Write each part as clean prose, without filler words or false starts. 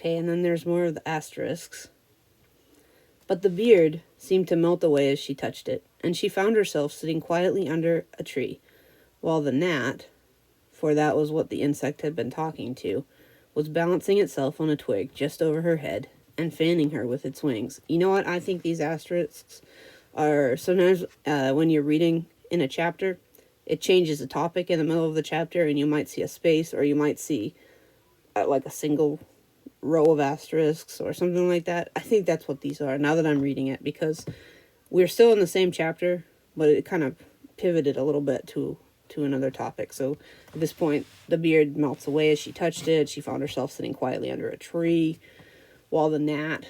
Okay, and then there's more of the asterisks. But the beard seemed to melt away as she touched it, and she found herself sitting quietly under a tree, while the gnat, for that was what the insect had been talking to, was balancing itself on a twig just over her head and fanning her with its wings. You know what? I think these asterisks are sometimes when you're reading in a chapter, it changes the topic in the middle of the chapter, and you might see a space, or you might see like a single row of asterisks or something like that. I think that's what these are now that I'm reading it, because we're still in the same chapter, but it kind of pivoted a little bit to another topic. So at this point, the beard melts away as she touched it. She found herself sitting quietly under a tree, while the gnat,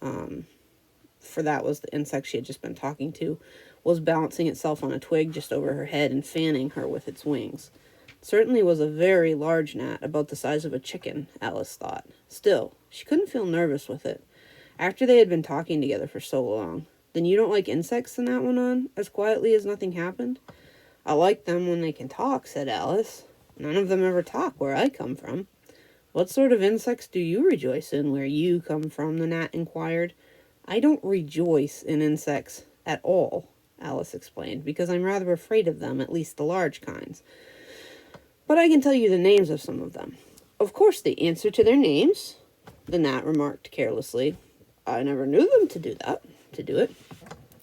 for that was the insect she had just been talking to, was balancing itself on a twig just over her head and fanning her with its wings. It certainly was a very large gnat, about the size of a chicken, Alice thought. Still, she couldn't feel nervous with it, after they had been talking together for so long. Then you don't like insects? The gnat went on, as quietly as nothing happened. I like them when they can talk, said Alice. None of them ever talk where I come from. What sort of insects do you rejoice in where you come from? The gnat inquired. I don't rejoice in insects at all, Alice explained, because I'm rather afraid of them, at least the large kinds. But I can tell you the names of some of them. Of course they answer to their names, the gnat remarked carelessly. I never knew them to do it.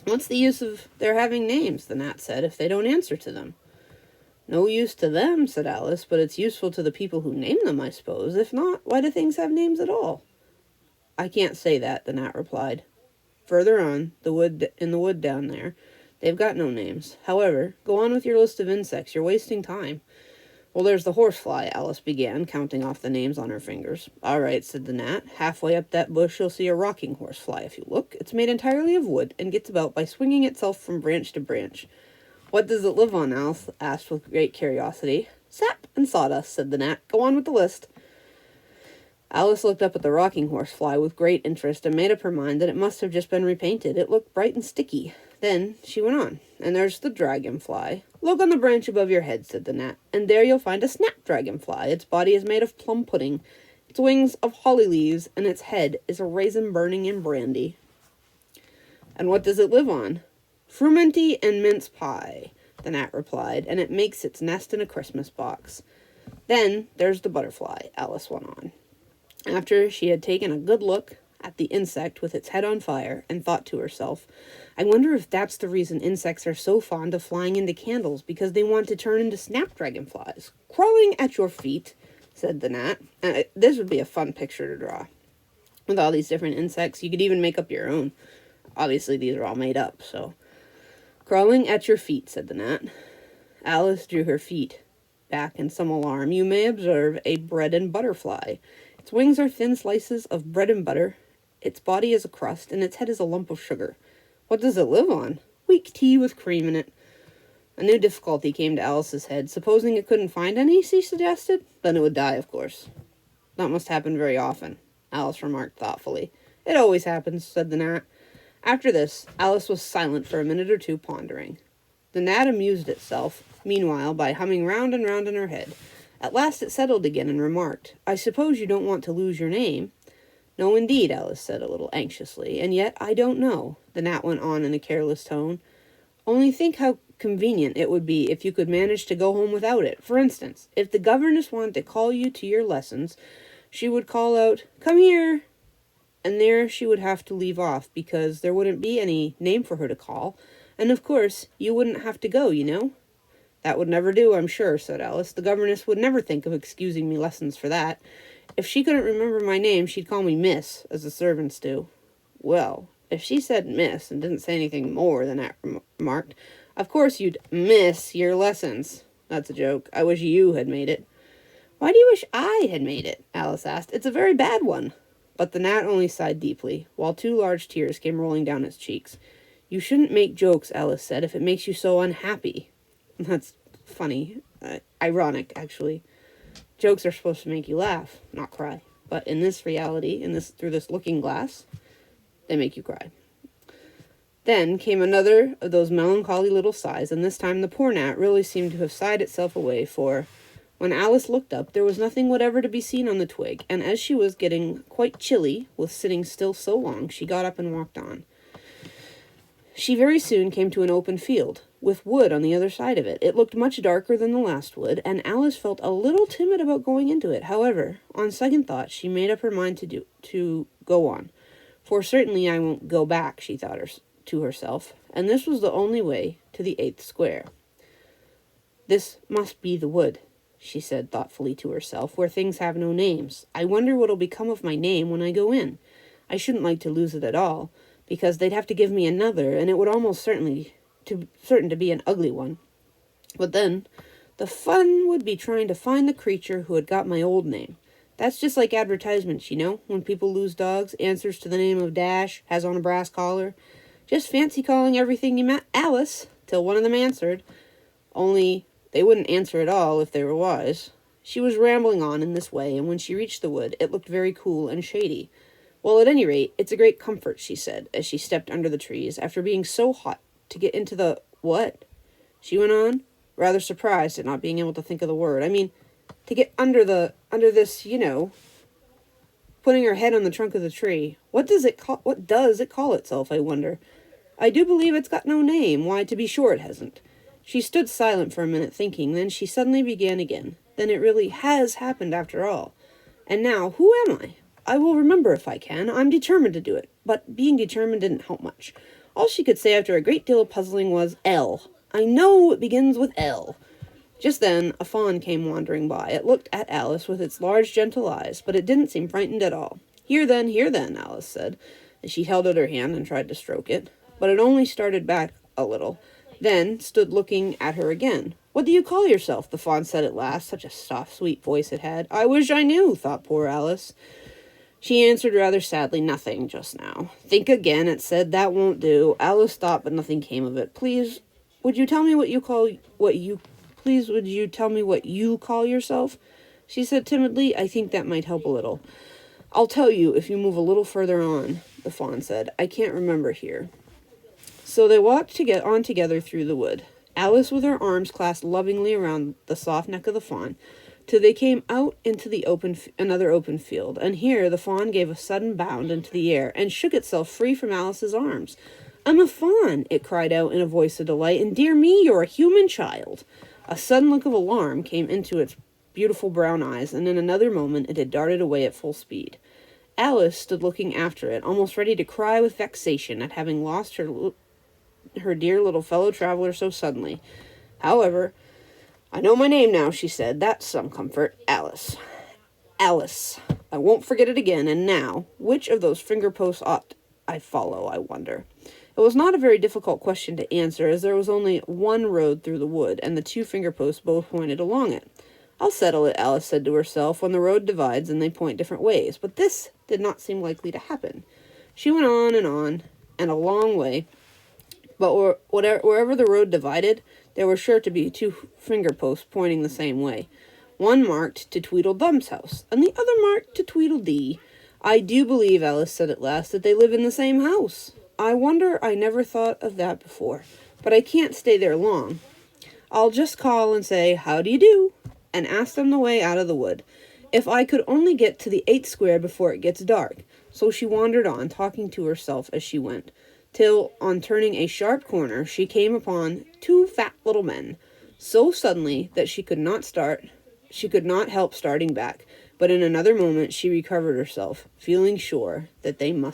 What's the use of their having names, the gnat said, if they don't answer to them? No use to them, said Alice, but it's useful to the people who name them, I suppose. If not, why do things have names at all? I can't say that, the gnat replied. Further on, in the wood down there, they've got no names. However, go on with your list of insects. You're wasting time. Well, there's the horsefly, Alice began, counting off the names on her fingers. All right, said the gnat. Halfway up that bush you'll see a rocking horsefly if you look. It's made entirely of wood and gets about by swinging itself from branch to branch. What does it live on? Alice asked with great curiosity. Sap and sawdust, said the gnat. Go on with the list. Alice looked up at the rocking horsefly with great interest and made up her mind that it must have just been repainted. It looked bright and sticky. Then she went on. And there's the dragonfly. Look on the branch above your head, said the gnat, and there you'll find a snap-dragonfly. Its body is made of plum pudding, its wings of holly leaves, and its head is a raisin burning in brandy. And what does it live on? Frumenty and mince pie, the gnat replied, and it makes its nest in a Christmas box. Then there's the butterfly, Alice went on, after she had taken a good look at the insect with its head on fire, and thought to herself, I wonder if that's the reason insects are so fond of flying into candles, because they want to turn into snapdragonflies. Crawling at your feet, said the gnat. This would be a fun picture to draw. With all these different insects, you could even make up your own. Obviously, these are all made up, so. Crawling at your feet, said the gnat. Alice drew her feet back in some alarm. You may observe a bread and butter fly. Its wings are thin slices of bread and butter. Its body is a crust, and its head is a lump of sugar. What does it live on? Weak tea with cream in it. A new difficulty came to Alice's head. Supposing it couldn't find any, she suggested? Then it would die, of course. That must happen very often, Alice remarked thoughtfully. It always happens, said the gnat. After this, Alice was silent for a minute or two, pondering. The gnat amused itself, meanwhile, by humming round and round in her head. At last it settled again and remarked, I suppose you don't want to lose your name. No, indeed, Alice said a little anxiously, and yet I don't know, the gnat went on in a careless tone. Only think how convenient it would be if you could manage to go home without it. For instance, if the governess wanted to call you to your lessons, she would call out, Come here! And there she would have to leave off, because there wouldn't be any name for her to call, and of course you wouldn't have to go, you know. That would never do, I'm sure, said Alice. The governess would never think of excusing me lessons for that. If she couldn't remember my name, she'd call me Miss, as the servants do. Well, if she said Miss and didn't say anything more than that remarked, of course you'd miss your lessons. That's a joke. I wish you had made it. Why do you wish I had made it? Alice asked. It's a very bad one. But the gnat only sighed deeply, while 2 large tears came rolling down its cheeks. You shouldn't make jokes, Alice said, if it makes you so unhappy. That's funny. Ironic, actually. Jokes are supposed to make you laugh, not cry. But in this reality, through this looking glass, they make you cry. Then came another of those melancholy little sighs, and this time the poor gnat really seemed to have sighed itself away, for, When Alice looked up, there was nothing whatever to be seen on the twig, and as she was getting quite chilly with sitting still so long, she got up and walked on. She very soon came to an open field, with wood on the other side of it. It looked much darker than the last wood, and Alice felt a little timid about going into it. However, on second thought, she made up her mind to go on. For certainly I won't go back, she thought to herself, and this was the only way to the 8th square. This must be the wood, she said thoughtfully to herself, where things have no names. I wonder what'll become of my name when I go in. I shouldn't like to lose it at all, because they'd have to give me another, and it would almost certain to be an ugly one. But then, the fun would be trying to find the creature who had got my old name. That's just like advertisements, you know, when people lose dogs, answers to the name of Dash, has on a brass collar. Just fancy calling everything you met Alice, till one of them answered. Only they wouldn't answer at all if they were wise. She was rambling on in this way, and when she reached the wood, it looked very cool and shady. Well, at any rate, it's a great comfort, she said, as she stepped under the trees, after being so hot, to get into the... What? She went on, rather surprised at not being able to think of the word. I mean, to get under this, you know, putting her head on the trunk of the tree. What does it call itself, I wonder? I do believe it's got no name. Why, to be sure it hasn't. She stood silent for a minute thinking, then she suddenly began again. Then it really has happened after all. And now, who am I? I will remember if I can. I'm determined to do it. But being determined didn't help much. All she could say after a great deal of puzzling was, L. I know it begins with L. Just then, a fawn came wandering by. It looked at Alice with its large, gentle eyes, but it didn't seem frightened at all. Here then, Alice said, as she held out her hand and tried to stroke it. But it only started back a little, then stood looking at her again. What do you call yourself? The fawn said at last. Such a soft, sweet voice it had. I wish I knew, thought poor Alice. She answered rather sadly, nothing just now. Think again, it said. That won't do. Alice thought, but nothing came of it. Please, would you tell me what you call yourself? She said timidly. I think that might help a little. I'll tell you if you move a little further on, the fawn said. I can't remember here. So they walked on together through the wood, Alice with her arms clasped lovingly around the soft neck of the fawn, till they came out into the another open field, and here the fawn gave a sudden bound into the air, and shook itself free from Alice's arms. I'm a fawn, it cried out in a voice of delight, and dear me, you're a human child. A sudden look of alarm came into its beautiful brown eyes, and in another moment it had darted away at full speed. Alice stood looking after it, almost ready to cry with vexation at having lost her dear little fellow traveler so suddenly. However, I know my name now, she said. That's some comfort. Alice. Alice. I won't forget it again. And now, which of those finger posts ought I follow, I wonder? It was not a very difficult question to answer, as there was only one road through the wood, and the 2 finger posts both pointed along it. I'll settle it, Alice said to herself, when the road divides and they point different ways. But this did not seem likely to happen. She went on, and a long way, but wherever the road divided, there were sure to be 2 finger posts pointing the same way. One marked to Tweedledum's house, and the other marked to Tweedledee. I do believe, Alice said at last, that they live in the same house. I wonder I never thought of that before, but I can't stay there long. I'll just call and say, how do you do, and ask them the way out of the wood. If I could only get to the 8th square before it gets dark. So she wandered on, talking to herself as she went, till, on turning a sharp corner, she came upon 2 fat little men, so suddenly that she could not help starting back, but in another moment she recovered herself, feeling sure that they must